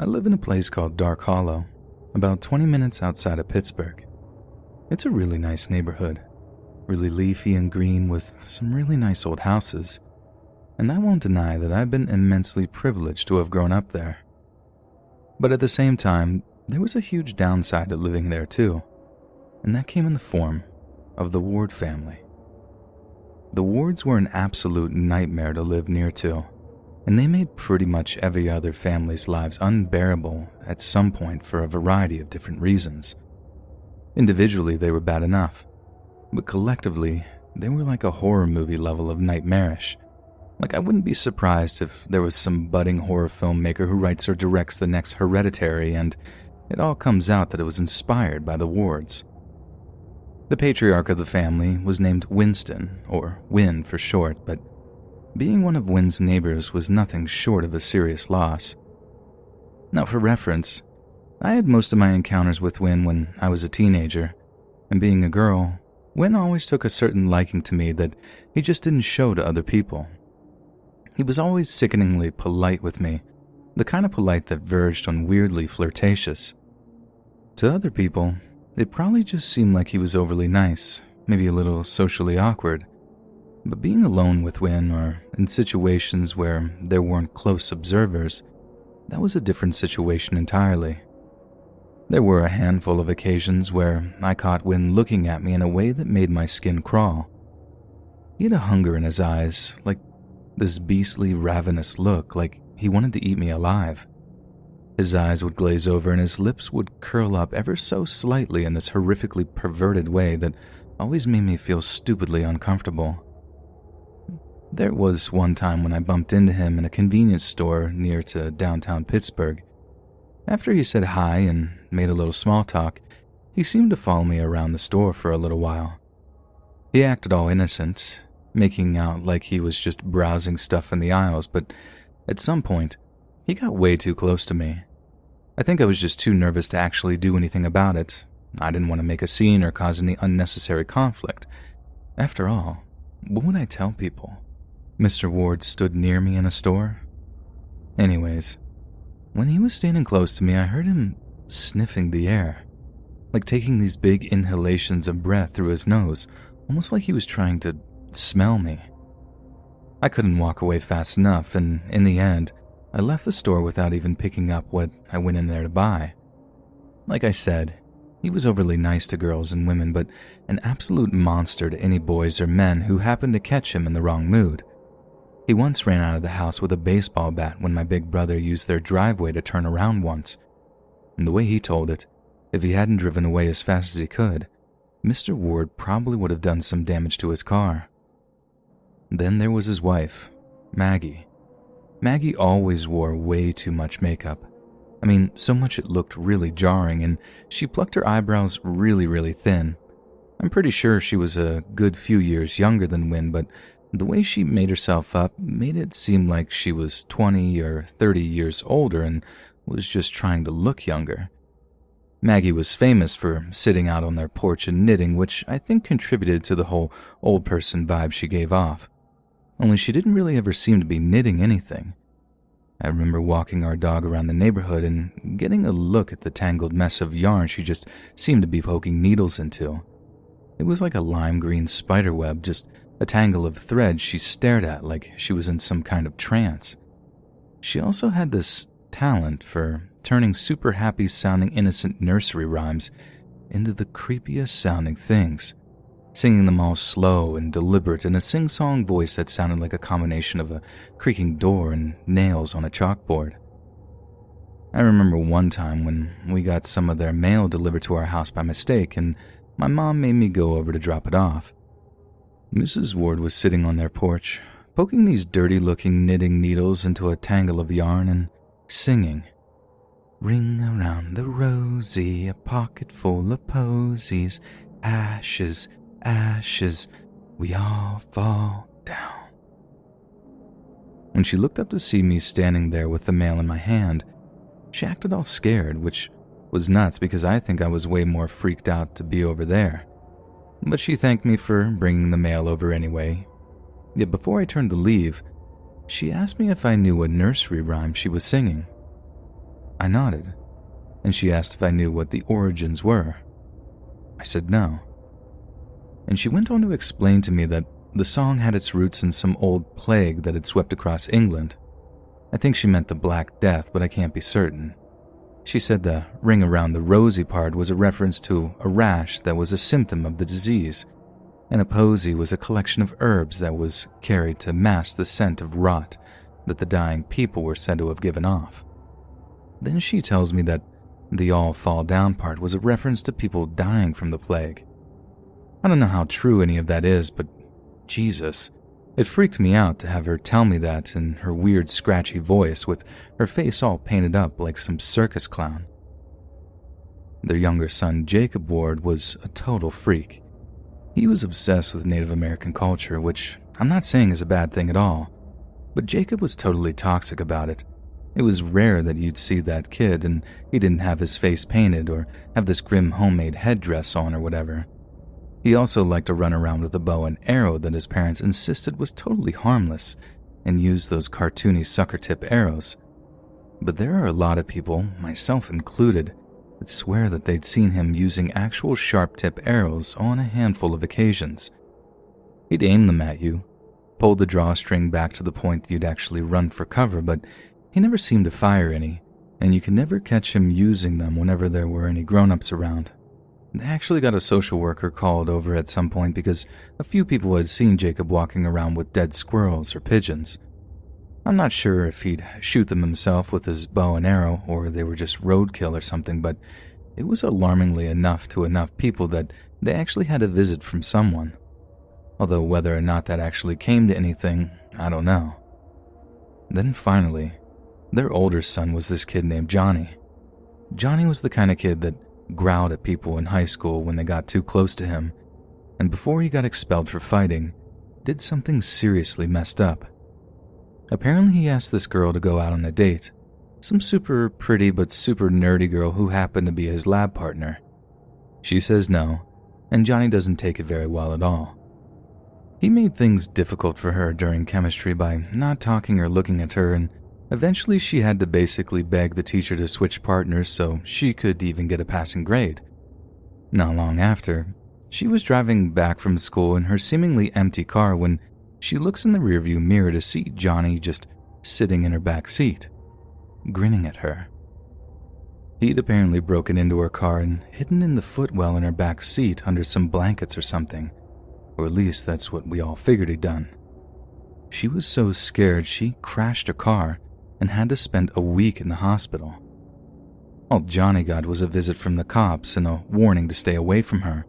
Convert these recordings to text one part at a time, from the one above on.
I live in a place called Dark Hollow, about 20 minutes outside of Pittsburgh. It's a really nice neighborhood, really leafy and green with some really nice old houses, and I won't deny that I've been immensely privileged to have grown up there. But at the same time, there was a huge downside to living there too, and that came in the form of the Ward family. The Wards were an absolute nightmare to live near to, and they made pretty much every other family's lives unbearable at some point for a variety of different reasons. Individually, they were bad enough, but collectively, they were like a horror movie level of nightmarish. Like, I wouldn't be surprised if there was some budding horror filmmaker who writes or directs the next Hereditary and it all comes out that it was inspired by the Wards. The patriarch of the family was named Winston, or Win for short, but being one of Win's neighbors was nothing short of a serious loss. Now, for reference, I had most of my encounters with Win when I was a teenager, and being a girl, Win always took a certain liking to me that he just didn't show to other people. He was always sickeningly polite with me, the kind of polite that verged on weirdly flirtatious. To other people, it probably just seemed like he was overly nice, maybe a little socially awkward. But being alone with Win or in situations where there weren't close observers, that was a different situation entirely. There were a handful of occasions where I caught Win looking at me in a way that made my skin crawl. He had a hunger in his eyes, like this beastly, ravenous look, like he wanted to eat me alive. His eyes would glaze over and his lips would curl up ever so slightly in this horrifically perverted way that always made me feel stupidly uncomfortable. There was one time when I bumped into him in a convenience store near to downtown Pittsburgh. After he said hi and made a little small talk, he seemed to follow me around the store for a little while. He acted all innocent, making out like he was just browsing stuff in the aisles, but at some point, he got way too close to me. I think I was just too nervous to actually do anything about it. I didn't want to make a scene or cause any unnecessary conflict. After all, what would I tell people? Mr. Ward stood near me in a store? Anyways, when he was standing close to me, I heard him sniffing the air, like taking these big inhalations of breath through his nose, almost like he was trying to smell me. I couldn't walk away fast enough, and in the end, I left the store without even picking up what I went in there to buy. Like I said, he was overly nice to girls and women, but an absolute monster to any boys or men who happened to catch him in the wrong mood. He once ran out of the house with a baseball bat when my big brother used their driveway to turn around once. And the way he told it, if he hadn't driven away as fast as he could, Mr. Ward probably would have done some damage to his car. Then there was his wife, Maggie. Maggie always wore way too much makeup. I mean, so much it looked really jarring, and she plucked her eyebrows really thin. I'm pretty sure she was a good few years younger than Win, but the way she made herself up made it seem like she was 20 or 30 years older and was just trying to look younger. Maggie was famous for sitting out on their porch and knitting, which I think contributed to the whole old person vibe she gave off. Only she didn't really ever seem to be knitting anything. I remember walking our dog around the neighborhood and getting a look at the tangled mess of yarn she just seemed to be poking needles into. It was like a lime green spider web, just a tangle of thread she stared at like she was in some kind of trance. She also had this talent for turning super happy sounding innocent nursery rhymes into the creepiest sounding things, singing them all slow and deliberate in a sing-song voice that sounded like a combination of a creaking door and nails on a chalkboard. I remember one time when we got some of their mail delivered to our house by mistake, and my mom made me go over to drop it off. Mrs. Ward was sitting on their porch, poking these dirty-looking knitting needles into a tangle of yarn and singing, "Ring around the rosy, a pocket full of posies, ashes, ashes, we all fall down." When she looked up to see me standing there with the mail in my hand, she acted all scared, which was nuts because I think I was way more freaked out to be over there. But she thanked me for bringing the mail over anyway. Yet before I turned to leave, she asked me if I knew what nursery rhyme she was singing. I nodded, and she asked if I knew what the origins were. I said no. And she went on to explain to me that the song had its roots in some old plague that had swept across England. I think she meant the Black Death, but I can't be certain. She said the ring around the rosy part was a reference to a rash that was a symptom of the disease, and a posy was a collection of herbs that was carried to mask the scent of rot that the dying people were said to have given off. Then she tells me that the all fall down part was a reference to people dying from the plague. I don't know how true any of that is, but Jesus, it freaked me out to have her tell me that in her weird scratchy voice with her face all painted up like some circus clown. Their younger son, Jacob Ward, was a total freak. He was obsessed with Native American culture, which I'm not saying is a bad thing at all, but Jacob was totally toxic about it. It was rare that you'd see that kid and he didn't have his face painted or have this grim homemade headdress on or whatever. He also liked to run around with a bow and arrow that his parents insisted was totally harmless and used those cartoony sucker-tip arrows. But there are a lot of people, myself included, that swear that they'd seen him using actual sharp-tip arrows on a handful of occasions. He'd aim them at you, pull the drawstring back to the point that you'd actually run for cover, but he never seemed to fire any, and you could never catch him using them whenever there were any grown-ups around. They actually got a social worker called over at some point because a few people had seen Jacob walking around with dead squirrels or pigeons. I'm not sure if he'd shoot them himself with his bow and arrow or they were just roadkill or something, but it was alarmingly enough to enough people that they actually had a visit from someone. Although whether or not that actually came to anything, I don't know. Then finally, their older son was this kid named Johnny. Johnny was the kind of kid that growled at people in high school when they got too close to him, and before he got expelled for fighting, did something seriously messed up. Apparently he asked this girl to go out on a date, some super pretty but super nerdy girl who happened to be his lab partner. She says no, and Johnny doesn't take it very well at all. He made things difficult for her during chemistry by not talking or looking at her, and eventually she had to basically beg the teacher to switch partners so she could even get a passing grade. Not long after, she was driving back from school in her seemingly empty car when she looks in the rearview mirror to see Johnny just sitting in her back seat, grinning at her. He'd apparently broken into her car and hidden in the footwell in her back seat under some blankets or something, or at least that's what we all figured he'd done. She was so scared she crashed her car and had to spend a week in the hospital. All Johnny got was a visit from the cops and a warning to stay away from her,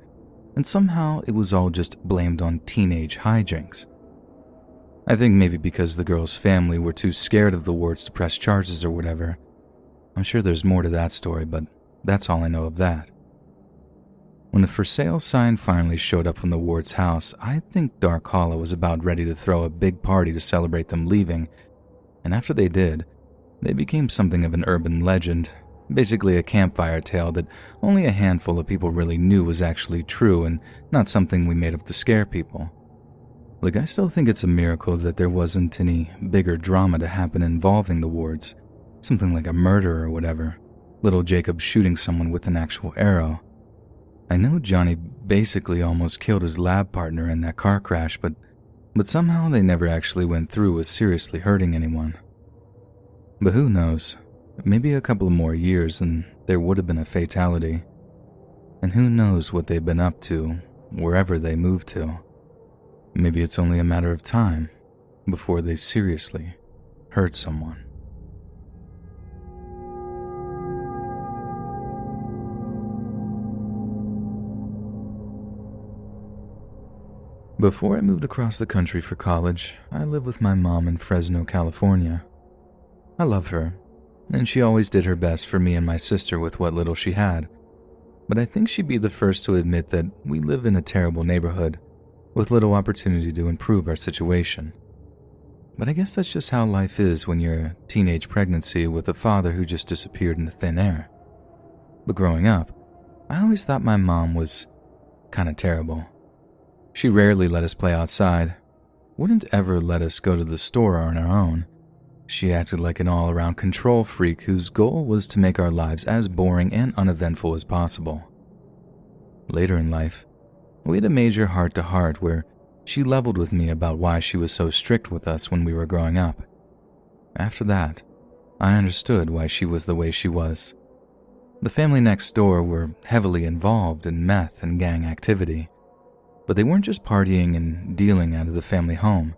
and somehow it was all just blamed on teenage hijinks. I think maybe because the girl's family were too scared of the Wards to press charges or whatever. I'm sure there's more to that story, but that's all I know of that. When the for sale sign finally showed up from the Ward's house, I think Dark Hollow was about ready to throw a big party to celebrate them leaving, and after they did, they became something of an urban legend, basically a campfire tale that only a handful of people really knew was actually true and not something we made up to scare people. Like, I still think it's a miracle that there wasn't any bigger drama to happen involving the Wards, something like a murder or whatever, little Jacob shooting someone with an actual arrow. I know Johnny basically almost killed his lab partner in that car crash, but somehow they never actually went through with seriously hurting anyone. But who knows, maybe a couple of more years and there would have been a fatality. And who knows what they've been up to, wherever they moved to. Maybe it's only a matter of time before they seriously hurt someone. Before I moved across the country for college, I lived with my mom in Fresno, California. I love her, and she always did her best for me and my sister with what little she had. But I think she'd be the first to admit that we live in a terrible neighborhood, with little opportunity to improve our situation. But I guess that's just how life is when you're a teenage pregnancy with a father who just disappeared into thin air. But growing up, I always thought my mom was kinda terrible. She rarely let us play outside, wouldn't ever let us go to the store on our own. She acted like an all-around control freak whose goal was to make our lives as boring and uneventful as possible. Later in life, we had a major heart-to-heart where she leveled with me about why she was so strict with us when we were growing up. After that, I understood why she was the way she was. The family next door were heavily involved in meth and gang activity, but they weren't just partying and dealing out of the family home.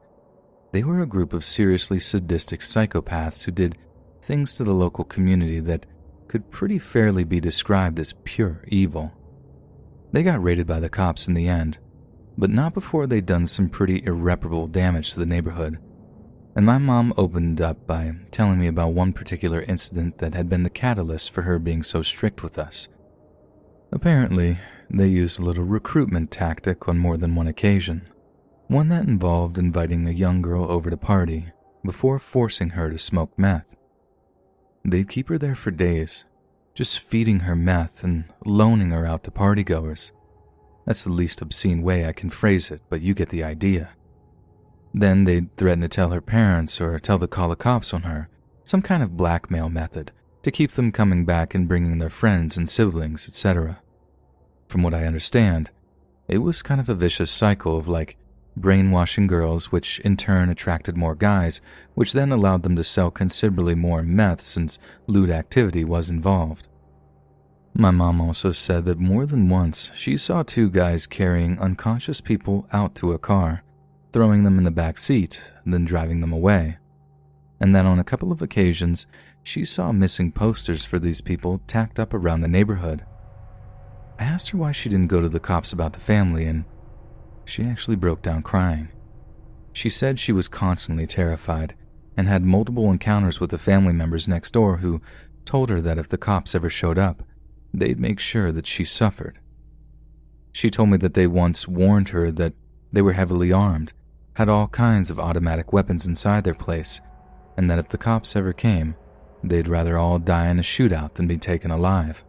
They were a group of seriously sadistic psychopaths who did things to the local community that could pretty fairly be described as pure evil. They got raided by the cops in the end, but not before they'd done some pretty irreparable damage to the neighborhood. And my mom opened up by telling me about one particular incident that had been the catalyst for her being so strict with us. Apparently, they used a little recruitment tactic on more than one occasion, one that involved inviting a young girl over to party before forcing her to smoke meth. They'd keep her there for days, just feeding her meth and loaning her out to partygoers. That's the least obscene way I can phrase it, but you get the idea. Then they'd threaten to tell her parents or tell the call the cops on her, some kind of blackmail method to keep them coming back and bringing their friends and siblings, etc. From what I understand, it was kind of a vicious cycle of brainwashing girls, which in turn attracted more guys, which then allowed them to sell considerably more meth since lewd activity was involved. My mom also said that more than once she saw two guys carrying unconscious people out to a car, throwing them in the back seat, then driving them away. And that on a couple of occasions, she saw missing posters for these people tacked up around the neighborhood. I asked her why she didn't go to the cops about the family, and she actually broke down crying. She said she was constantly terrified and had multiple encounters with the family members next door who told her that if the cops ever showed up, they'd make sure that she suffered. She told me that they once warned her that they were heavily armed, had all kinds of automatic weapons inside their place, and that if the cops ever came, they'd rather all die in a shootout than be taken alive.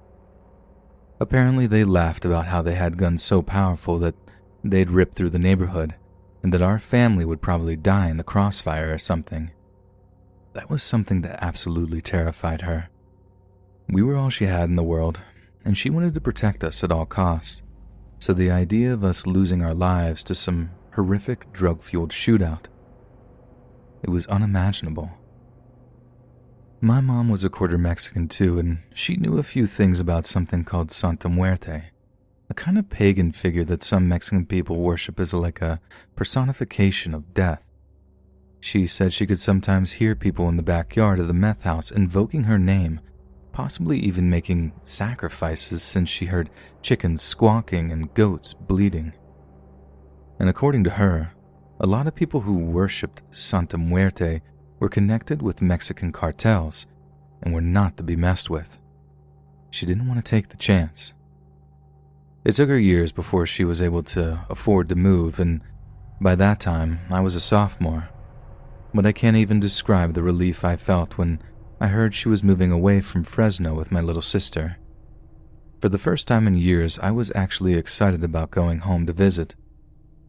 Apparently, they laughed about how they had guns so powerful that they'd rip through the neighborhood, and that our family would probably die in the crossfire or something. That was something that absolutely terrified her. We were all she had in the world, and she wanted to protect us at all costs, so the idea of us losing our lives to some horrific drug-fueled shootout, it was unimaginable. My mom was a quarter Mexican too, and she knew a few things about something called Santa Muerte, a kind of pagan figure that some Mexican people worship as like a personification of death. She said she could sometimes hear people in the backyard of the meth house invoking her name, possibly even making sacrifices since she heard chickens squawking and goats bleating. And according to her, a lot of people who worshipped Santa Muerte were connected with Mexican cartels and were not to be messed with. She didn't want to take the chance. It took her years before she was able to afford to move, and by that time, I was a sophomore. But I can't even describe the relief I felt when I heard she was moving away from Fresno with my little sister. For the first time in years, I was actually excited about going home to visit.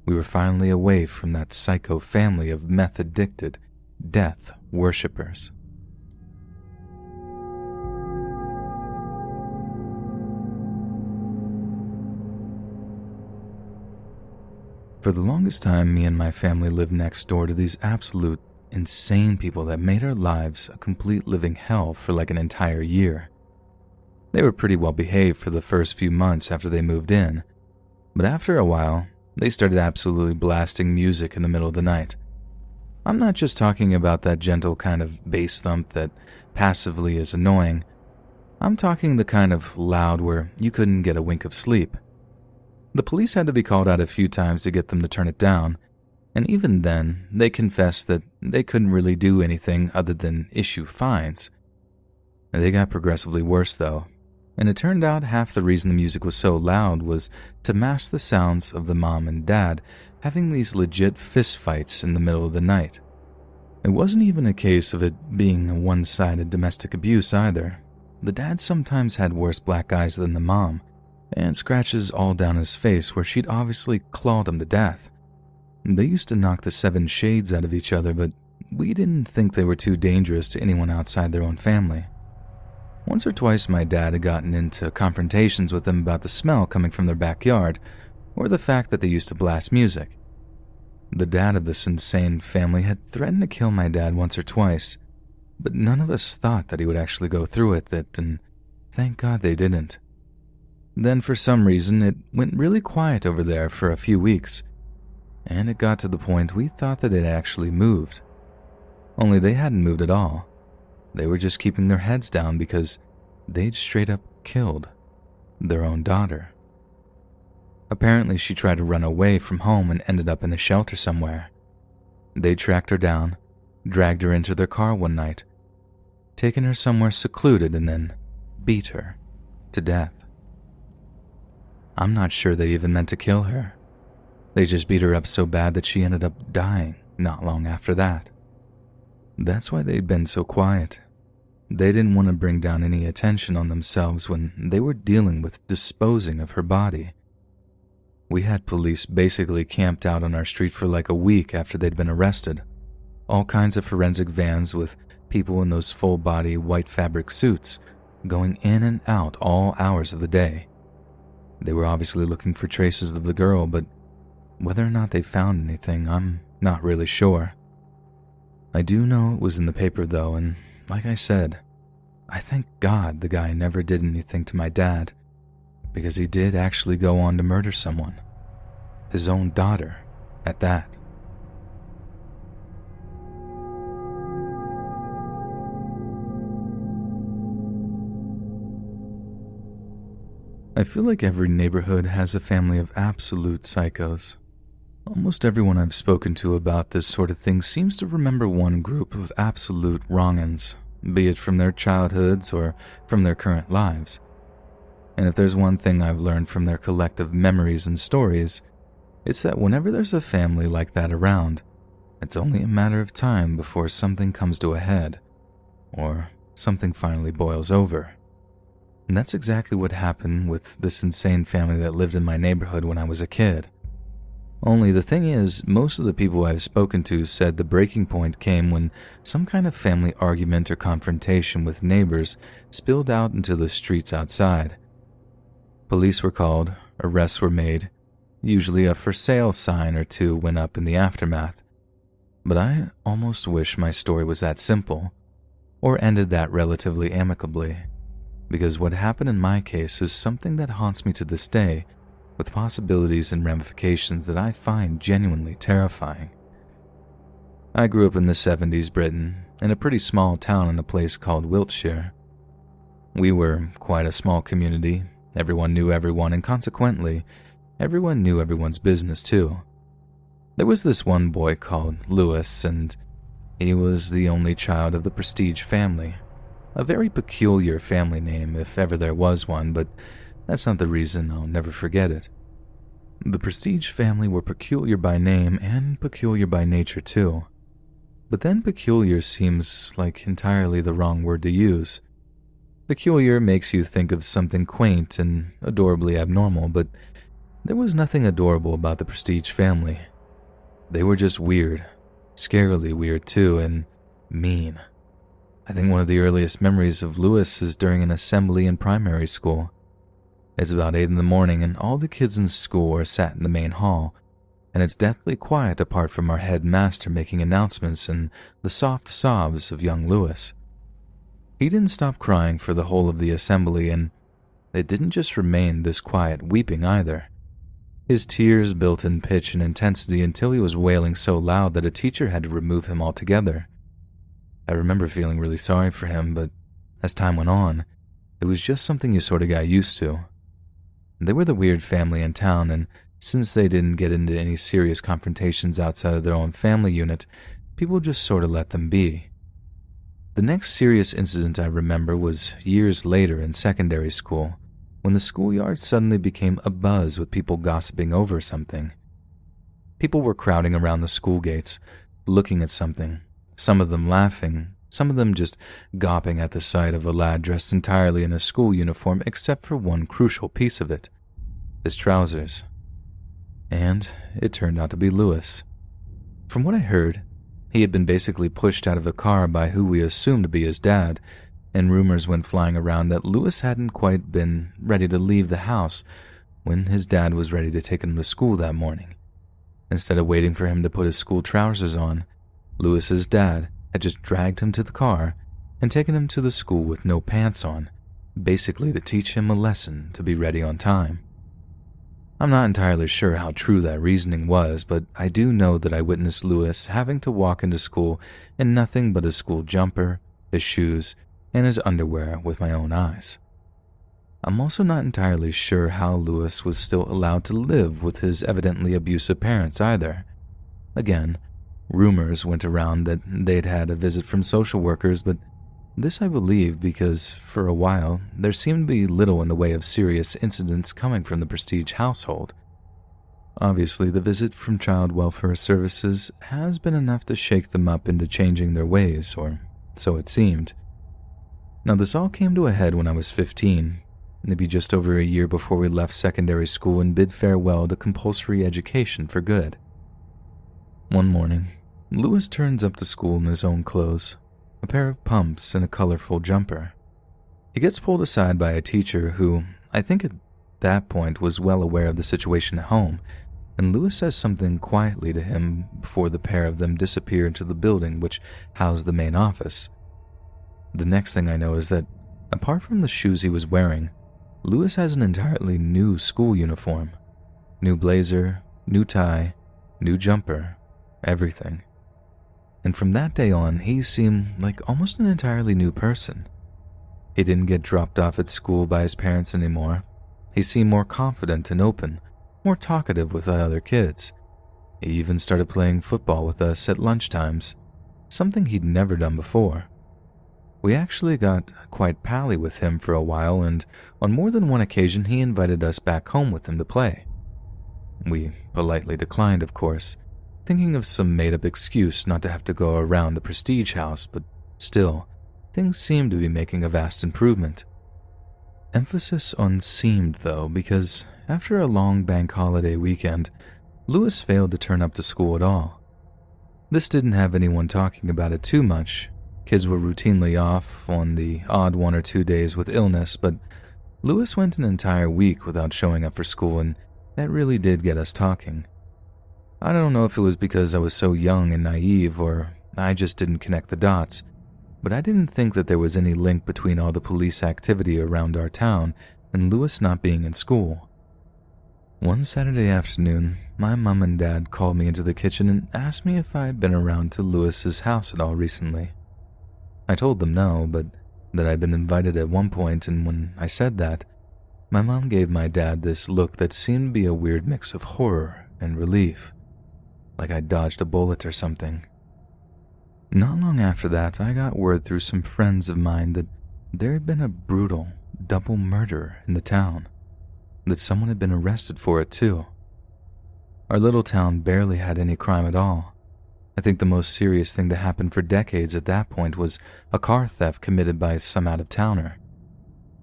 We were finally away from that psycho family of meth-addicted, death worshippers. For the longest time, me and my family lived next door to these absolute insane people that made our lives a complete living hell for like an entire year. They were pretty well behaved for the first few months after they moved in, but after a while, they started absolutely blasting music in the middle of the night. I'm not just talking about that gentle kind of bass thump that passively is annoying. I'm talking the kind of loud where you couldn't get a wink of sleep. The police had to be called out a few times to get them to turn it down, and even then, they confessed that they couldn't really do anything other than issue fines. They got progressively worse though, and it turned out half the reason the music was so loud was to mask the sounds of the mom and dad having these legit fistfights in the middle of the night. It wasn't even a case of it being a one-sided domestic abuse either. The dad sometimes had worse black eyes than the mom, and scratches all down his face where she'd obviously clawed him to death. They used to knock the 7 shades out of each other, but we didn't think they were too dangerous to anyone outside their own family. Once or twice my dad had gotten into confrontations with them about the smell coming from their backyard, or the fact that they used to blast music. The dad of this insane family had threatened to kill my dad once or twice, but none of us thought that he would actually go through with it, and thank God they didn't. Then for some reason, it went really quiet over there for a few weeks, and it got to the point we thought that they'd actually moved. Only they hadn't moved at all. They were just keeping their heads down because they'd straight up killed their own daughter. Apparently, she tried to run away from home and ended up in a shelter somewhere. They tracked her down, dragged her into their car one night, taken her somewhere secluded, and then beat her to death. I'm not sure they even meant to kill her. They just beat her up so bad that she ended up dying not long after that. That's why they'd been so quiet. They didn't want to bring down any attention on themselves when they were dealing with disposing of her body. We had police basically camped out on our street for like a week after they'd been arrested. All kinds of forensic vans with people in those full-body white fabric suits going in and out all hours of the day. They were obviously looking for traces of the girl, but whether or not they found anything, I'm not really sure. I do know it was in the paper though, and like I said, I thank God the guy never did anything to my dad, because he did actually go on to murder someone. His own daughter, at that. I feel like every neighborhood has a family of absolute psychos. Almost everyone I've spoken to about this sort of thing seems to remember one group of absolute wrong-uns, be it from their childhoods or from their current lives. And if there's one thing I've learned from their collective memories and stories, it's that whenever there's a family like that around, it's only a matter of time before something comes to a head, or something finally boils over. And that's exactly what happened with this insane family that lived in my neighborhood when I was a kid. Only the thing is, most of the people I've spoken to said the breaking point came when some kind of family argument or confrontation with neighbors spilled out into the streets outside. Police were called, arrests were made, usually a for sale sign or two went up in the aftermath. But I almost wish my story was that simple, or ended that relatively amicably, because what happened in my case is something that haunts me to this day, with possibilities and ramifications that I find genuinely terrifying. I grew up in the 70s Britain, in a pretty small town in a place called Wiltshire. We were quite a small community, everyone knew everyone, and consequently, everyone knew everyone's business too. There was this one boy called Lewis, and he was the only child of the Prestige family. A very peculiar family name, if ever there was one, but that's not the reason I'll never forget it. The Prestige family were peculiar by name and peculiar by nature too. But then peculiar seems like entirely the wrong word to use. Peculiar makes you think of something quaint and adorably abnormal, but there was nothing adorable about the Prestige family. They were just weird, scarily weird too, and mean. I think one of the earliest memories of Lewis is during an assembly in primary school. It's about 8 in the morning and all the kids in school are sat in the main hall, and it's deathly quiet apart from our headmaster making announcements and the soft sobs of young Lewis. He didn't stop crying for the whole of the assembly, and it didn't just remain this quiet weeping either. His tears built in pitch and intensity until he was wailing so loud that a teacher had to remove him altogether. I remember feeling really sorry for him, but as time went on, it was just something you sort of got used to. They were the weird family in town, and since they didn't get into any serious confrontations outside of their own family unit, people just sort of let them be. The next serious incident I remember was years later in secondary school, when the schoolyard suddenly became abuzz with people gossiping over something. People were crowding around the school gates, looking at something, some of them laughing, some of them just gawping at the sight of a lad dressed entirely in a school uniform except for one crucial piece of it, his trousers. And it turned out to be Lewis. From what I heard, He had been basically pushed out of the car by who we assumed to be his dad, and rumors went flying around that Lewis hadn't quite been ready to leave the house when his dad was ready to take him to school that morning. Instead of waiting for him to put his school trousers on, Lewis's dad had just dragged him to the car and taken him to the school with no pants on, basically to teach him a lesson to be ready on time. I'm not entirely sure how true that reasoning was, but I do know that I witnessed Lewis having to walk into school in nothing but his school jumper, his shoes, and his underwear with my own eyes. I'm also not entirely sure how Lewis was still allowed to live with his evidently abusive parents either. Again, rumors went around that they'd had a visit from social workers, but this I believe because, for a while, there seemed to be little in the way of serious incidents coming from the Prestige household. Obviously, the visit from Child Welfare Services has been enough to shake them up into changing their ways, or so it seemed. Now, this all came to a head when I was 15, maybe just over a year before we left secondary school and bid farewell to compulsory education for good. One morning, Lewis turns up to school in his own clothes, a pair of pumps and a colorful jumper. He gets pulled aside by a teacher who, I think at that point, was well aware of the situation at home, and Lewis says something quietly to him before the pair of them disappear into the building which housed the main office. The next thing I know is that, apart from the shoes he was wearing, Lewis has an entirely new school uniform. New blazer, new tie, new jumper, everything. And from that day on, he seemed like almost an entirely new person. He didn't get dropped off at school by his parents anymore. He seemed more confident and open, more talkative with the other kids. He even started playing football with us at lunchtimes, something he'd never done before. We actually got quite pally with him for a while, and on more than one occasion he invited us back home with him to play. We politely declined, of course, thinking of some made-up excuse not to have to go around the Prestige house, but still, things seemed to be making a vast improvement. Emphasis on seemed, though, because after a long bank holiday weekend, Lewis failed to turn up to school at all. This didn't have anyone talking about it too much. Kids were routinely off on the odd 1 or 2 days with illness, but Lewis went an entire week without showing up for school, and that really did get us talking. I don't know if it was because I was so young and naive, or I just didn't connect the dots, but I didn't think that there was any link between all the police activity around our town and Lewis not being in school. One Saturday afternoon, my mom and dad called me into the kitchen and asked me if I had been around to Lewis's house at all recently. I told them no, but that I'd been invited at one point, and when I said that, my mom gave my dad this look that seemed to be a weird mix of horror and relief, like I'd dodged a bullet or something. Not long after that, I got word through some friends of mine that there had been a brutal double murder in the town, that someone had been arrested for it too. Our little town barely had any crime at all. I think the most serious thing to happen for decades at that point was a car theft committed by some out-of-towner.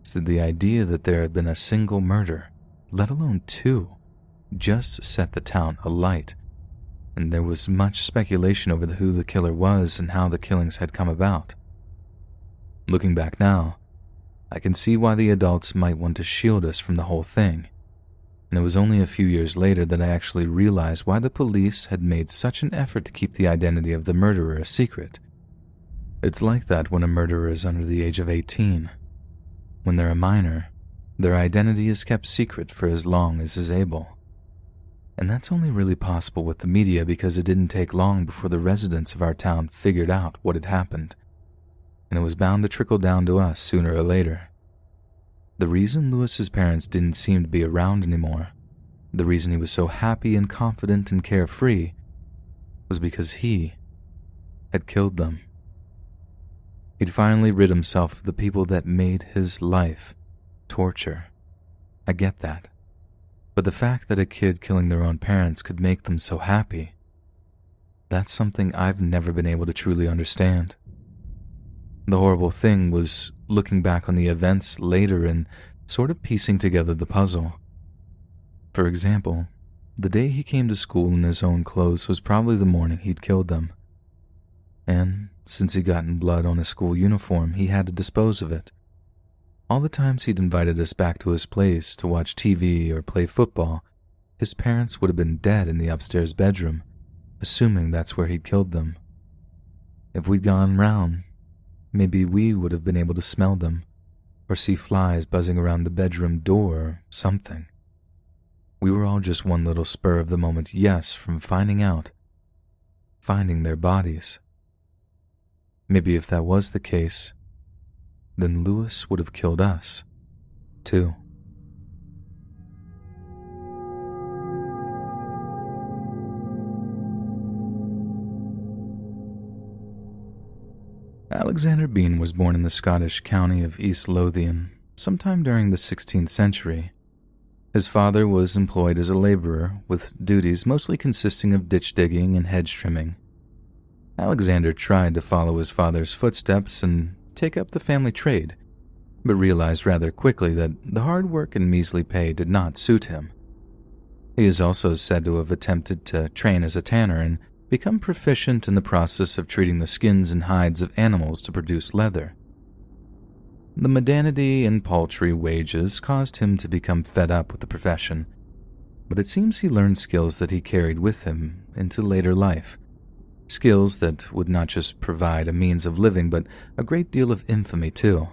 So the idea that there had been a single murder, let alone 2, just set the town alight, and there was much speculation over who the killer was and how the killings had come about. Looking back now, I can see why the adults might want to shield us from the whole thing, and it was only a few years later that I actually realized why the police had made such an effort to keep the identity of the murderer a secret. It's like that when a murderer is under the age of 18. When they're a minor, their identity is kept secret for as long as is able. And that's only really possible with the media because it didn't take long before the residents of our town figured out what had happened, and it was bound to trickle down to us sooner or later. The reason Lewis's parents didn't seem to be around anymore, the reason he was so happy and confident and carefree, was because he had killed them. He'd finally rid himself of the people that made his life torture. I get that. But the fact that a kid killing their own parents could make them so happy, that's something I've never been able to truly understand. The horrible thing was looking back on the events later and sort of piecing together the puzzle. For example, the day he came to school in his own clothes was probably the morning he'd killed them. and since he'd gotten blood on his school uniform, he had to dispose of it. All the times he'd invited us back to his place to watch TV or play football, his parents would have been dead in the upstairs bedroom, assuming that's where he'd killed them. If we'd gone round, maybe we would have been able to smell them, or see flies buzzing around the bedroom door or something. We were all just one little spur of the moment yes from finding their bodies. Maybe if that was the case, then Lewis would have killed us, too. Alexander Bean was born in the Scottish county of East Lothian sometime during the 16th century. His father was employed as a laborer, with duties mostly consisting of ditch digging and hedge trimming. Alexander tried to follow his father's footsteps and take up the family trade, but realized rather quickly that the hard work and measly pay did not suit him. He is also said to have attempted to train as a tanner and become proficient in the process of treating the skins and hides of animals to produce leather. The mundanity and paltry wages caused him to become fed up with the profession, but it seems he learned skills that he carried with him into later life, skills that would not just provide a means of living but a great deal of infamy too.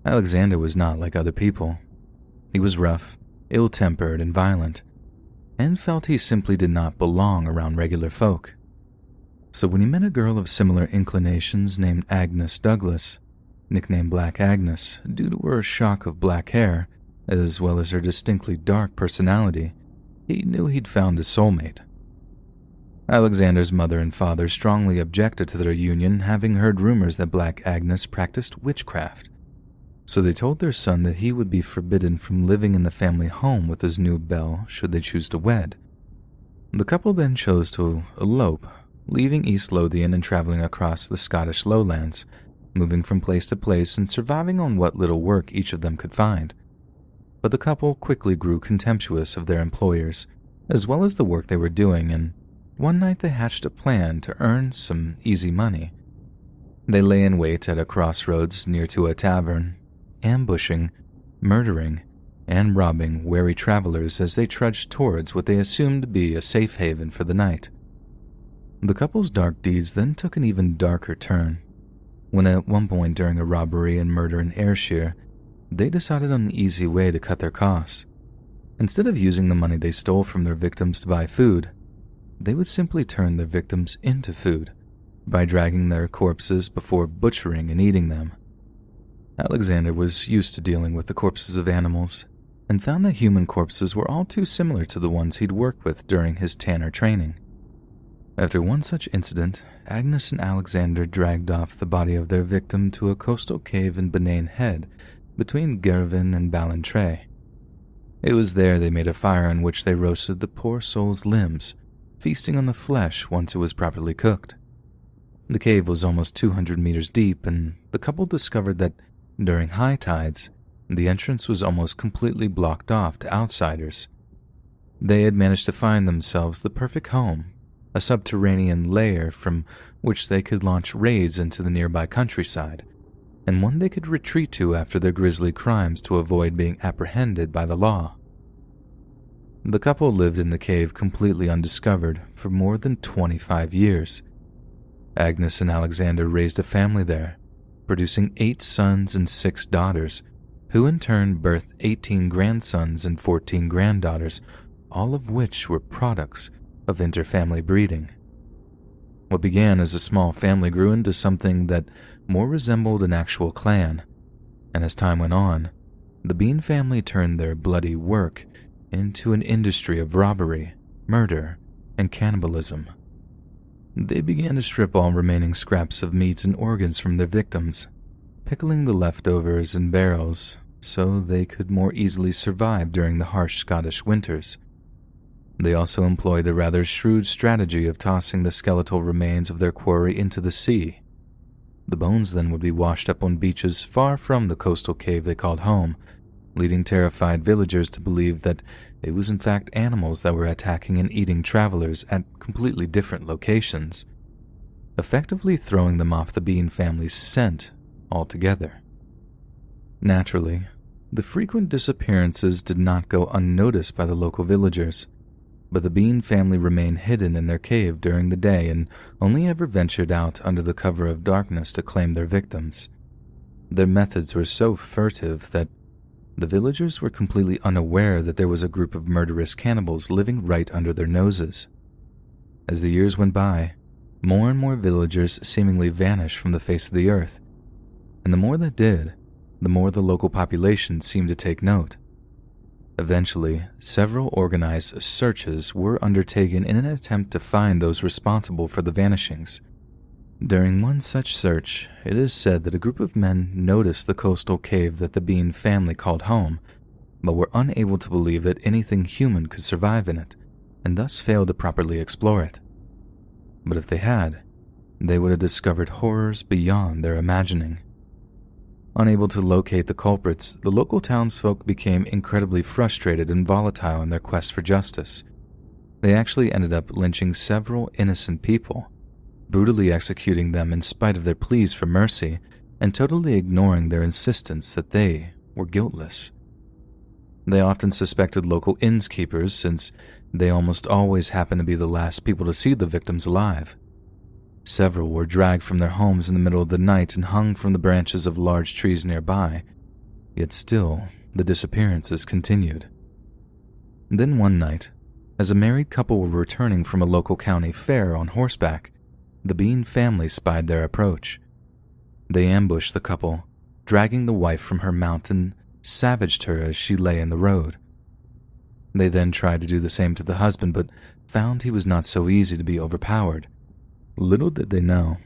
Alexander was not like other people. He was rough, ill-tempered, and violent, and felt he simply did not belong around regular folk. So when he met a girl of similar inclinations named Agnes Douglas, nicknamed Black Agnes due to her shock of black hair, as well as her distinctly dark personality, he knew he'd found his soulmate. Alexander's mother and father strongly objected to their union, having heard rumors that Black Agnes practiced witchcraft, so they told their son that he would be forbidden from living in the family home with his new belle should they choose to wed. The couple then chose to elope, leaving East Lothian and traveling across the Scottish lowlands, moving from place to place and surviving on what little work each of them could find. But the couple quickly grew contemptuous of their employers, as well as the work they were doing, and one night they hatched a plan to earn some easy money. They lay in wait at a crossroads near to a tavern, ambushing, murdering, and robbing wary travelers as they trudged towards what they assumed to be a safe haven for the night. The couple's dark deeds then took an even darker turn, when at one point during a robbery and murder in Ayrshire, they decided on an easy way to cut their costs. Instead of using the money they stole from their victims to buy food, they would simply turn their victims into food by dragging their corpses before butchering and eating them. Alexander was used to dealing with the corpses of animals and found that human corpses were all too similar to the ones he'd worked with during his tanner training. After one such incident, Agnes and Alexander dragged off the body of their victim to a coastal cave in Benane Head between Gervin and Ballantrae. It was there they made a fire on which they roasted the poor soul's limbs, feasting on the flesh once it was properly cooked. The cave was almost 200 meters deep, and the couple discovered that during high tides, the entrance was almost completely blocked off to outsiders. They had managed to find themselves the perfect home, a subterranean lair from which they could launch raids into the nearby countryside, and one they could retreat to after their grisly crimes to avoid being apprehended by the law. The couple lived in the cave completely undiscovered for more than 25 years. Agnes and Alexander raised a family there, producing 8 sons and 6 daughters, who in turn birthed 18 grandsons and 14 granddaughters, all of which were products of interfamily breeding. What began as a small family grew into something that more resembled an actual clan, and as time went on, the Bean family turned their bloody work into an industry of robbery, murder, and cannibalism. They began to strip all remaining scraps of meat and organs from their victims, pickling the leftovers in barrels so they could more easily survive during the harsh Scottish winters. They also employed the rather shrewd strategy of tossing the skeletal remains of their quarry into the sea. The bones then would be washed up on beaches far from the coastal cave they called home, leading terrified villagers to believe that it was in fact animals that were attacking and eating travelers at completely different locations. effectively throwing them off the Bean family's scent altogether. Naturally, the frequent disappearances did not go unnoticed by the local villagers, but the Bean family remained hidden in their cave during the day and only ever ventured out under the cover of darkness to claim their victims. Their methods were so furtive that the villagers were completely unaware that there was a group of murderous cannibals living right under their noses. As the years went by, more and more villagers seemingly vanished from the face of the earth, and the more that did, the more the local population seemed to take note. Eventually, several organized searches were undertaken in an attempt to find those responsible for the vanishings. During one such search, it is said that a group of men noticed the coastal cave that the Bean family called home, but were unable to believe that anything human could survive in it, and thus failed to properly explore it. But if they had, they would have discovered horrors beyond their imagining. Unable to locate the culprits, the local townsfolk became incredibly frustrated and volatile in their quest for justice. They actually ended up lynching several innocent people, brutally executing them in spite of their pleas for mercy and totally ignoring their insistence that they were guiltless. They often suspected local innkeepers since they almost always happened to be the last people to see the victims alive. Several were dragged from their homes in the middle of the night and hung from the branches of large trees nearby, yet still the disappearances continued. Then one night, as a married couple were returning from a local county fair on horseback, the Bean family spied their approach. They ambushed the couple, dragging the wife from her mount and savaged her as she lay in the road. They then tried to do the same to the husband, but found he was not so easy to be overpowered. Little did they know,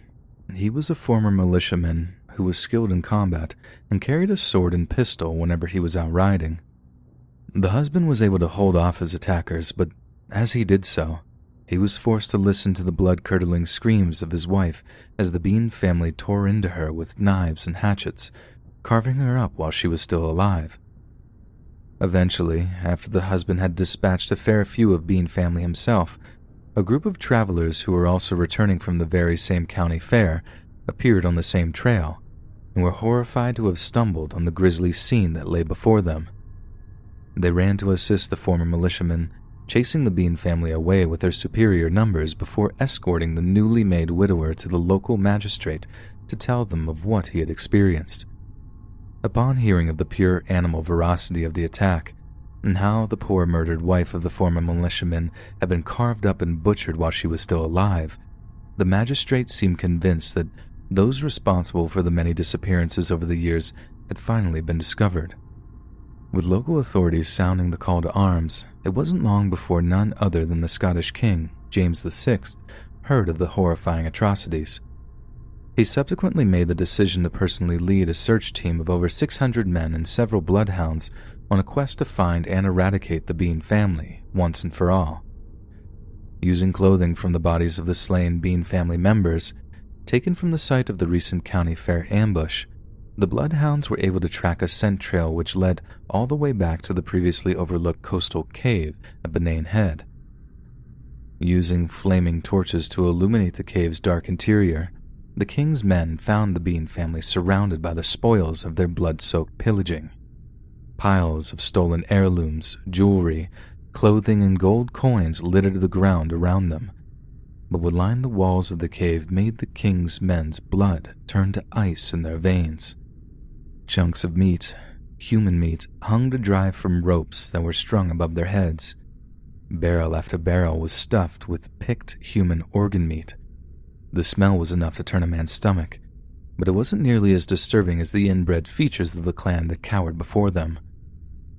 he was a former militiaman who was skilled in combat and carried a sword and pistol whenever he was out riding. The husband was able to hold off his attackers, but as he did so, he was forced to listen to the blood-curdling screams of his wife as the Bean family tore into her with knives and hatchets, carving her up while she was still alive. Eventually, after the husband had dispatched a fair few of Bean family himself, a group of travelers who were also returning from the very same county fair appeared on the same trail and were horrified to have stumbled on the grisly scene that lay before them. They ran to assist the former militiamen, chasing the Bean family away with their superior numbers before escorting the newly made widower to the local magistrate to tell them of what he had experienced. Upon hearing of the pure animal ferocity of the attack, and how the poor murdered wife of the former militiaman had been carved up and butchered while she was still alive, the magistrate seemed convinced that those responsible for the many disappearances over the years had finally been discovered. With local authorities sounding the call to arms, it wasn't long before none other than the Scottish king, James VI, heard of the horrifying atrocities. He subsequently made the decision to personally lead a search team of over 600 men and several bloodhounds on a quest to find and eradicate the Bean family once and for all. Using clothing from the bodies of the slain Bean family members, taken from the site of the recent county fair ambush, the bloodhounds were able to track a scent trail which led all the way back to the previously overlooked coastal cave at Benane Head. Using flaming torches to illuminate the cave's dark interior, the king's men found the Bean family surrounded by the spoils of their blood-soaked pillaging. Piles of stolen heirlooms, jewelry, clothing, and gold coins littered the ground around them, but what lined the walls of the cave made the king's men's blood turn to ice in their veins. Chunks of meat, human meat, hung to dry from ropes that were strung above their heads. Barrel after barrel was stuffed with picked human organ meat. The smell was enough to turn a man's stomach, but it wasn't nearly as disturbing as the inbred features of the clan that cowered before them.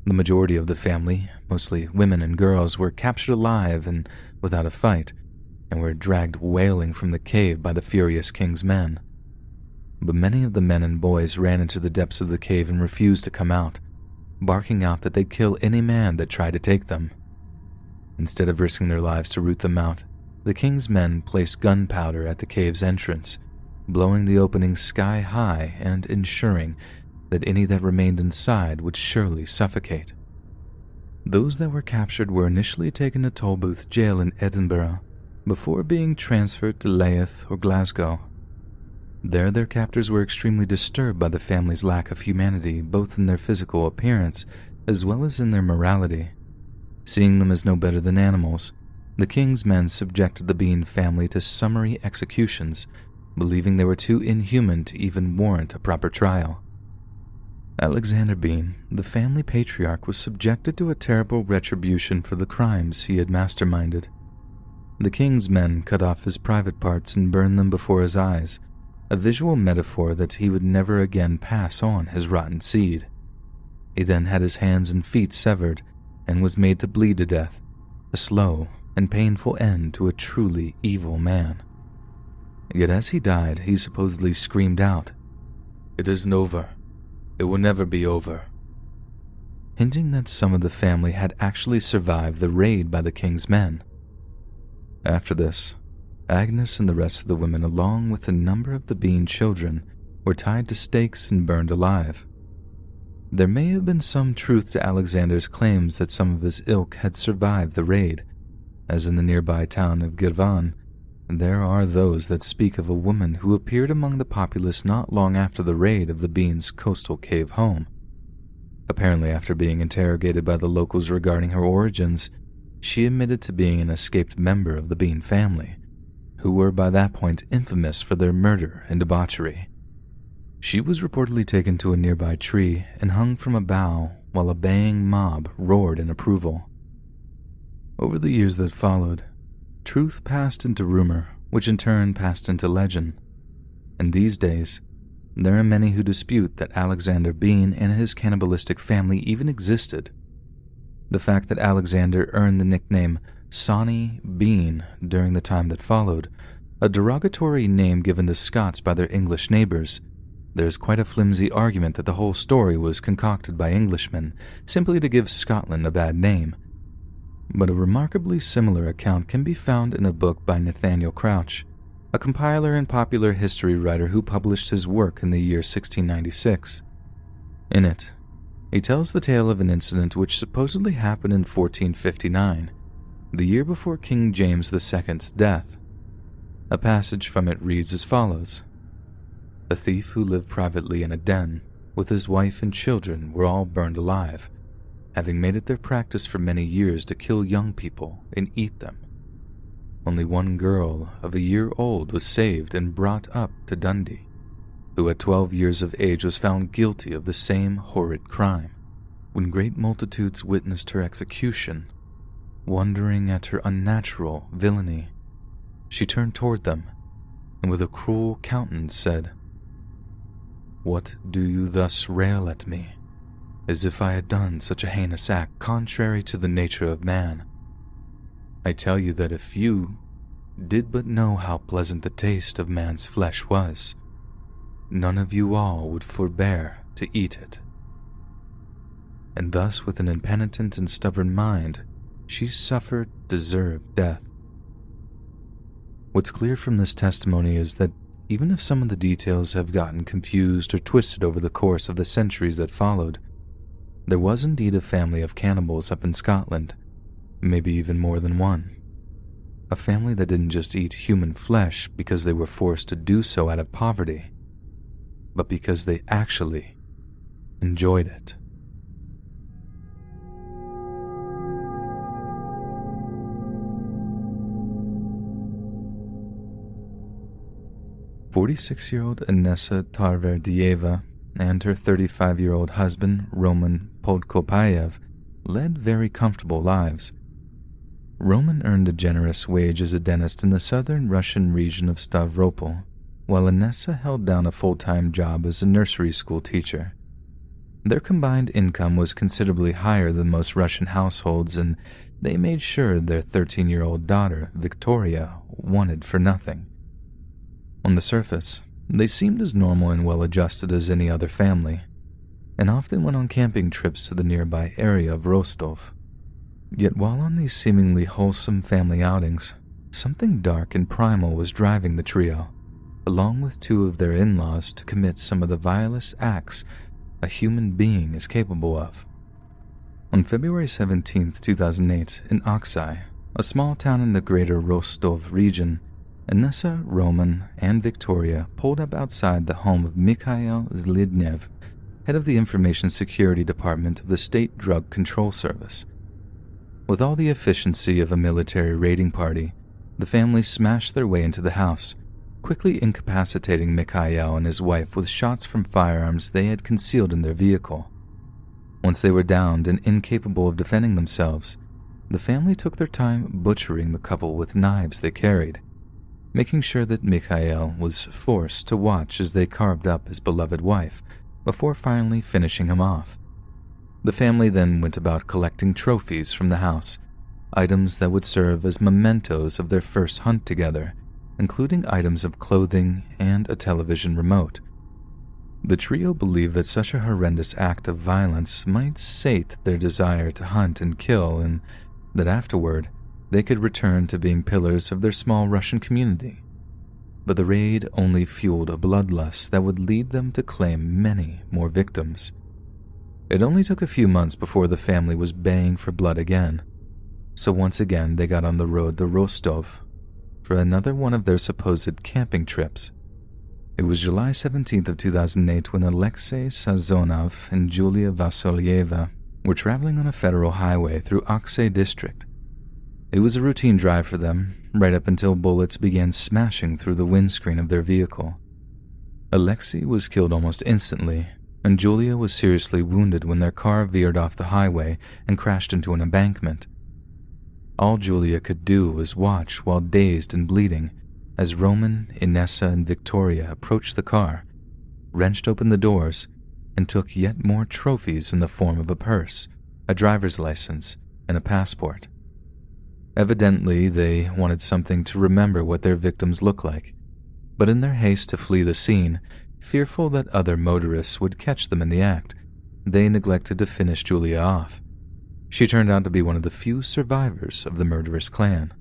The majority of the family, mostly women and girls, were captured alive and without a fight, and were dragged wailing from the cave by the furious king's men. But many of the men and boys ran into the depths of the cave and refused to come out, barking out that they'd kill any man that tried to take them. Instead of risking their lives to root them out, the king's men placed gunpowder at the cave's entrance, blowing the opening sky high and ensuring that any that remained inside would surely suffocate. Those that were captured were initially taken to Tolbooth jail in Edinburgh, before being transferred to Leith or Glasgow. There, their captors were extremely disturbed by the family's lack of humanity, both in their physical appearance as well as in their morality. Seeing them as no better than animals, the king's men subjected the Bean family to summary executions, believing they were too inhuman to even warrant a proper trial. Alexander Bean, the family patriarch, was subjected to a terrible retribution for the crimes he had masterminded. The king's men cut off his private parts and burned them before his eyes, a visual metaphor that he would never again pass on his rotten seed. He then had his hands and feet severed and was made to bleed to death, a slow and painful end to a truly evil man. Yet as he died, he supposedly screamed out, "It isn't over. It will never be over," hinting that some of the family had actually survived the raid by the king's men. After this, Agnes and the rest of the women, along with a number of the Bean children, were tied to stakes and burned alive. There may have been some truth to Alexander's claims that some of his ilk had survived the raid, as in the nearby town of Girvan, there are those that speak of a woman who appeared among the populace not long after the raid of the Beans' coastal cave home. Apparently, after being interrogated by the locals regarding her origins, she admitted to being an escaped member of the Bean family, who were by that point infamous for their murder and debauchery. She was reportedly taken to a nearby tree and hung from a bough while a baying mob roared in approval. Over the years that followed, truth passed into rumor, which in turn passed into legend. And these days, there are many who dispute that Alexander Bean and his cannibalistic family even existed. The fact that Alexander earned the nickname Sonny Bean during the time that followed, a derogatory name given to Scots by their English neighbors, there is quite a flimsy argument that the whole story was concocted by Englishmen simply to give Scotland a bad name. But a remarkably similar account can be found in a book by Nathaniel Crouch, a compiler and popular history writer who published his work in the year 1696. In it, he tells the tale of an incident which supposedly happened in 1459, the year before King James II's death. A passage from it reads as follows. A thief who lived privately in a den with his wife and children were all burned alive, having made it their practice for many years to kill young people and eat them. Only one girl of a year old was saved and brought up to Dundee, who at 12 years of age was found guilty of the same horrid crime. When great multitudes witnessed her execution, wondering at her unnatural villainy, she turned toward them, and with a cruel countenance said, "What do you thus rail at me, as if I had done such a heinous act contrary to the nature of man? I tell you that if you did but know how pleasant the taste of man's flesh was, none of you all would forbear to eat it." And thus, with an impenitent and stubborn mind, she suffered deserved death. What's clear from this testimony is that even if some of the details have gotten confused or twisted over the course of the centuries that followed, there was indeed a family of cannibals up in Scotland, maybe even more than one. A family that didn't just eat human flesh because they were forced to do so out of poverty, but because they actually enjoyed it. "46-year-old Inessa Tarverdieva and her 35-year-old husband, Roman Podkopayev, led very comfortable lives. Roman earned a generous wage as a dentist in the southern Russian region of Stavropol, while Inessa held down a full-time job as a nursery school teacher. Their combined income was considerably higher than most Russian households, and they made sure their 13-year-old daughter, Victoria, wanted for nothing. On the surface, they seemed as normal and well-adjusted as any other family, and often went on camping trips to the nearby area of Rostov. Yet while on these seemingly wholesome family outings, something dark and primal was driving the trio, along with two of their in-laws, to commit some of the vilest acts a human being is capable of. On February 17, 2008, in Oksai, a small town in the greater Rostov region, Inessa, Roman, and Victoria pulled up outside the home of Mikhail Zlidnev, head of the Information Security Department of the State Drug Control Service. With all the efficiency of a military raiding party, the family smashed their way into the house, quickly incapacitating Mikhail and his wife with shots from firearms they had concealed in their vehicle. Once they were downed and incapable of defending themselves, the family took their time butchering the couple with knives they carried, making sure that Mikhail was forced to watch as they carved up his beloved wife before finally finishing him off. The family then went about collecting trophies from the house, items that would serve as mementos of their first hunt together, including items of clothing and a television remote. The trio believed that such a horrendous act of violence might sate their desire to hunt and kill, and that afterward they could return to being pillars of their small Russian community. But the raid only fueled a bloodlust that would lead them to claim many more victims. It only took a few months before the family was baying for blood again, so once again they got on the road to Rostov for another one of their supposed camping trips. It was July 17th of 2008 when Alexei Sazonov and Julia Vasilyeva were traveling on a federal highway through Aksay district. It was a routine drive for them, right up until bullets began smashing through the windscreen of their vehicle. Alexei was killed almost instantly, and Julia was seriously wounded when their car veered off the highway and crashed into an embankment. All Julia could do was watch while dazed and bleeding as Roman, Inessa, and Victoria approached the car, wrenched open the doors, and took yet more trophies in the form of a purse, a driver's license, and a passport. Evidently, they wanted something to remember what their victims looked like, but in their haste to flee the scene, fearful that other motorists would catch them in the act, they neglected to finish Julia off. She turned out to be one of the few survivors of the murderous clan.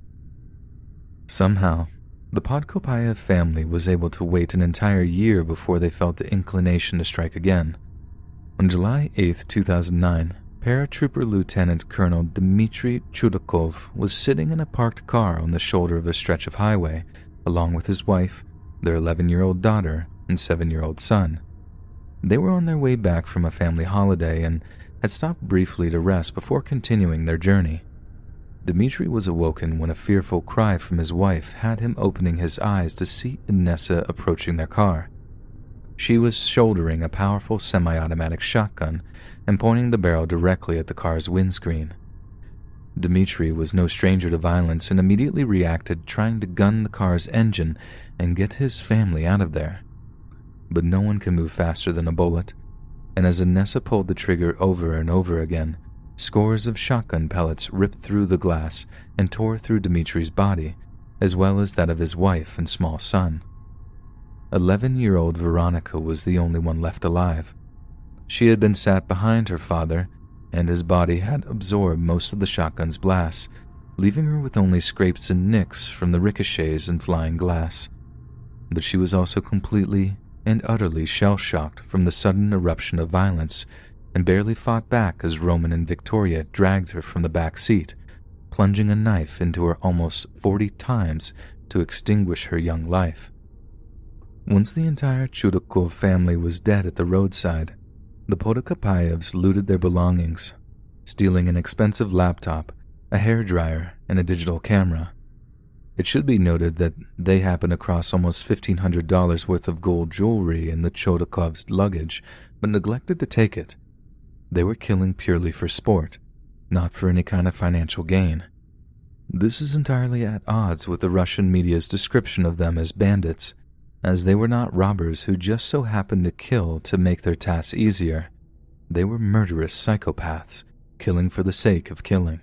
Somehow, the Podkopayev family was able to wait an entire year before they felt the inclination to strike again. On July 8, 2009, Paratrooper Lieutenant Colonel Dmitry Chudakov was sitting in a parked car on the shoulder of a stretch of highway, along with his wife, their 11-year-old daughter, and 7-year-old son. They were on their way back from a family holiday and had stopped briefly to rest before continuing their journey. Dmitry was awoken when a fearful cry from his wife had him opening his eyes to see Inessa approaching their car. She was shouldering a powerful semi-automatic shotgun and pointing the barrel directly at the car's windscreen. Dmitry was no stranger to violence and immediately reacted, trying to gun the car's engine and get his family out of there. But no one can move faster than a bullet, and as Inessa pulled the trigger over and over again, scores of shotgun pellets ripped through the glass and tore through Dmitry's body, as well as that of his wife and small son. 11-year-old Veronica was the only one left alive. She had been sat behind her father, and his body had absorbed most of the shotgun's blasts, leaving her with only scrapes and nicks from the ricochets and flying glass. But she was also completely and utterly shell-shocked from the sudden eruption of violence, and barely fought back as Roman and Victoria dragged her from the back seat, plunging a knife into her almost 40 times to extinguish her young life. Once the entire Chudakov family was dead at the roadside, the Podokopayevs looted their belongings, stealing an expensive laptop, a hairdryer, and a digital camera. It should be noted that they happened across almost $1,500 worth of gold jewelry in the Chodakovs' luggage, but neglected to take it. They were killing purely for sport, not for any kind of financial gain. This is entirely at odds with the Russian media's description of them as bandits, as they were not robbers who just so happened to kill to make their tasks easier. They were murderous psychopaths, killing for the sake of killing.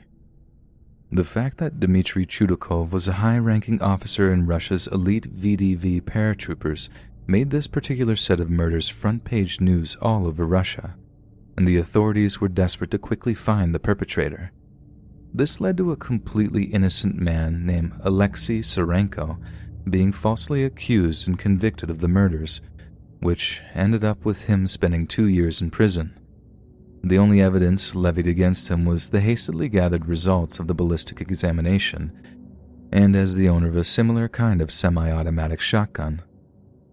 The fact that Dmitry Chudakov was a high-ranking officer in Russia's elite VDV paratroopers made this particular set of murders front-page news all over Russia, and the authorities were desperate to quickly find the perpetrator. This led to a completely innocent man named Alexei Sarenko being falsely accused and convicted of the murders, which ended up with him spending 2 years in prison. The only evidence levied against him was the hastily gathered results of the ballistic examination, and as the owner of a similar kind of semi-automatic shotgun.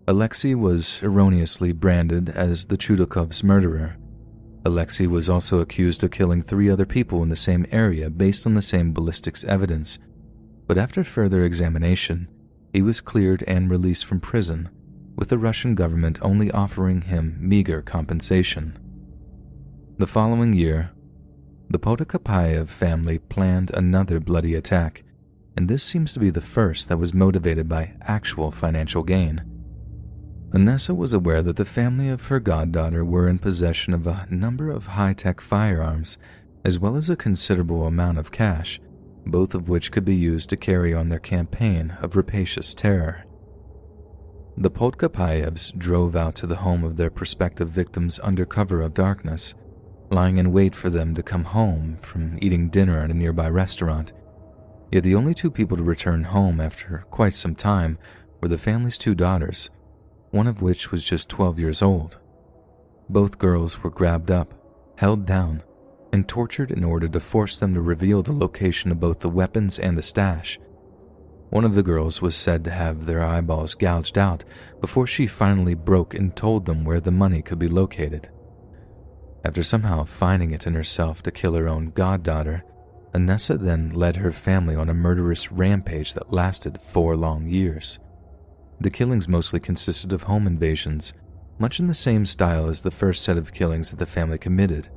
Alexei was erroneously branded as the Chudakov's murderer. Alexei was also accused of killing 3 other people in the same area based on the same ballistics evidence, but after further examination, he was cleared and released from prison, with the Russian government only offering him meager compensation. The following year, the Podkopayev family planned another bloody attack, and this seems to be the first that was motivated by actual financial gain. Anessa was aware that the family of her goddaughter were in possession of a number of high-tech firearms, as well as a considerable amount of cash, both of which could be used to carry on their campaign of rapacious terror. The Podkopayevs drove out to the home of their prospective victims under cover of darkness, lying in wait for them to come home from eating dinner at a nearby restaurant. Yet the only 2 people to return home after quite some time were the family's 2 daughters, one of which was just 12 years old. Both girls were grabbed up, held down, and tortured in order to force them to reveal the location of both the weapons and the stash. One of the girls was said to have their eyeballs gouged out before she finally broke and told them where the money could be located. After somehow finding it in herself to kill her own goddaughter, Anessa then led her family on a murderous rampage that lasted 4 long years. The killings mostly consisted of home invasions, much in the same style as the first set of killings that the family committed.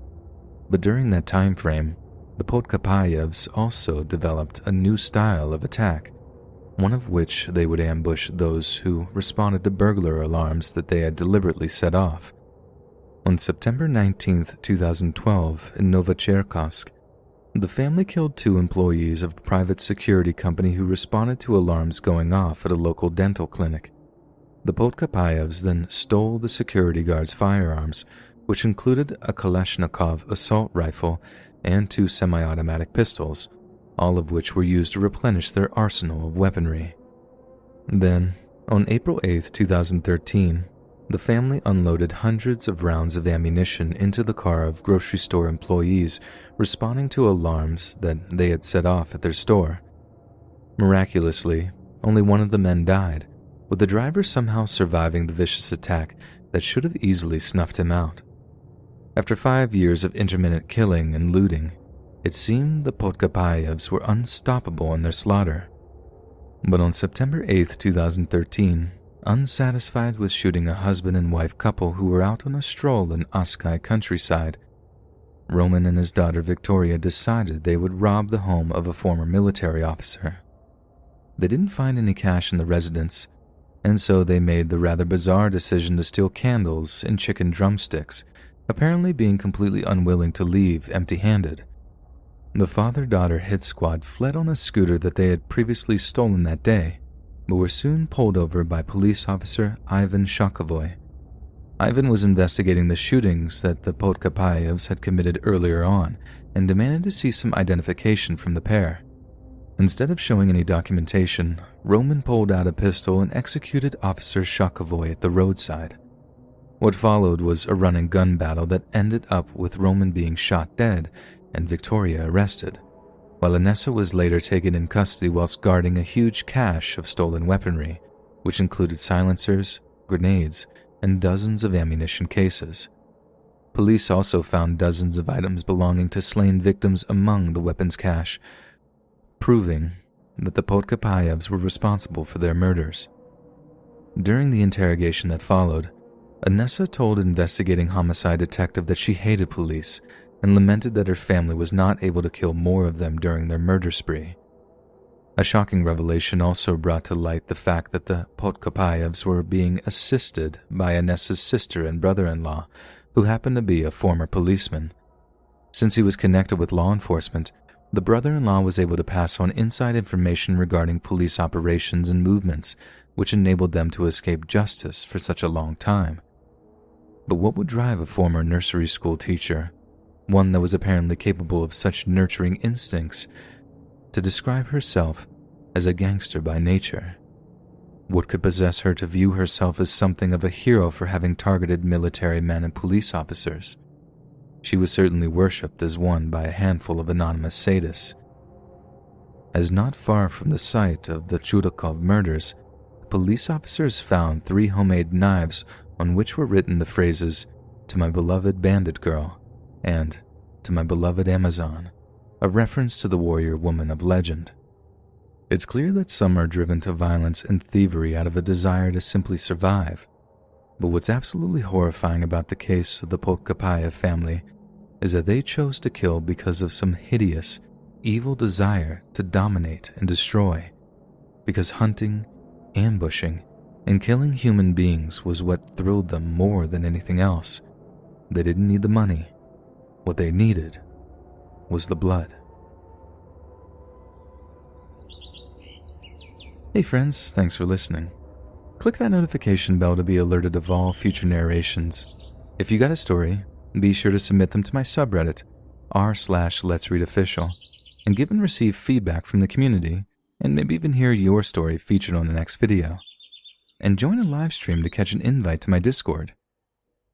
But during that time frame, the Podkopayevs also developed a new style of attack, one of which they would ambush those who responded to burglar alarms that they had deliberately set off. On September 19, 2012, in Novocherkassk, the family killed 2 employees of a private security company who responded to alarms going off at a local dental clinic. The Podkopayevs then stole the security guard's firearms, which included a Kalashnikov assault rifle and 2 semi-automatic pistols, all of which were used to replenish their arsenal of weaponry. Then, on April 8, 2013, the family unloaded hundreds of rounds of ammunition into the car of grocery store employees responding to alarms that they had set off at their store. Miraculously, only one of the men died, with the driver somehow surviving the vicious attack that should have easily snuffed him out. After 5 years of intermittent killing and looting, it seemed the Podkopayevs were unstoppable in their slaughter. But on September 8, 2013, unsatisfied with shooting a husband and wife couple who were out on a stroll in Askai countryside, Roman and his daughter Victoria decided they would rob the home of a former military officer. They didn't find any cash in the residence, and so they made the rather bizarre decision to steal candles and chicken drumsticks, apparently being completely unwilling to leave empty-handed. The father-daughter hit squad fled on a scooter that they had previously stolen that day, but were soon pulled over by police officer Ivan Shakovoy. Ivan was investigating the shootings that the Podkopayevs had committed earlier on and demanded to see some identification from the pair. Instead of showing any documentation, Roman pulled out a pistol and executed Officer Shakovoy at the roadside. What followed was a run-and-gun battle that ended up with Roman being shot dead and Victoria arrested, while Anessa was later taken in custody whilst guarding a huge cache of stolen weaponry, which included silencers, grenades, and dozens of ammunition cases. Police also found dozens of items belonging to slain victims among the weapons cache, proving that the Podkopayevs were responsible for their murders. During the interrogation that followed, Anessa told an investigating homicide detective that she hated police and lamented that her family was not able to kill more of them during their murder spree. A shocking revelation also brought to light the fact that the Podkopayevs were being assisted by Anessa's sister and brother-in-law, who happened to be a former policeman. Since he was connected with law enforcement, the brother-in-law was able to pass on inside information regarding police operations and movements, which enabled them to escape justice for such a long time. But what would drive a former nursery school teacher, one that was apparently capable of such nurturing instincts, to describe herself as a gangster by nature? What could possess her to view herself as something of a hero for having targeted military men and police officers? she was certainly worshipped as one by a handful of anonymous sadists. As not far from the site of the Chudakov murders, police officers found 3 homemade knives on which were written the phrases, "To my beloved bandit girl," and "To my beloved Amazon," a reference to the warrior woman of legend. It's clear that some are driven to violence and thievery out of a desire to simply survive. But what's absolutely horrifying about the case of the Podkapayev family is that they chose to kill because of some hideous, evil desire to dominate and destroy. Because hunting, ambushing, and killing human beings was what thrilled them more than anything else. They didn't need the money. What they needed was the blood. Hey friends, thanks for listening. Click that notification bell to be alerted of all future narrations. If you got a story, be sure to submit them to my subreddit, r/letsreadofficial, and give and receive feedback from the community, and maybe even hear your story featured on the next video. And join a live stream to catch an invite to my Discord.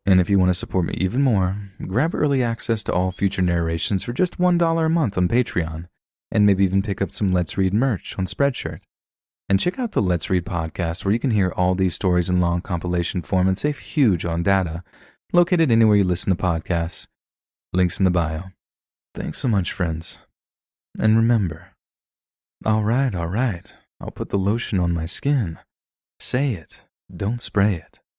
And if you want to support me even more, grab early access to all future narrations for just $1 a month on Patreon, and maybe even pick up some Let's Read merch on Spreadshirt. And check out the Let's Read podcast, where you can hear all these stories in long compilation form and save huge on data, located anywhere you listen to podcasts. Links in the bio. Thanks so much, friends. And remember, all right, I'll put the lotion on my skin. Say it, don't spray it.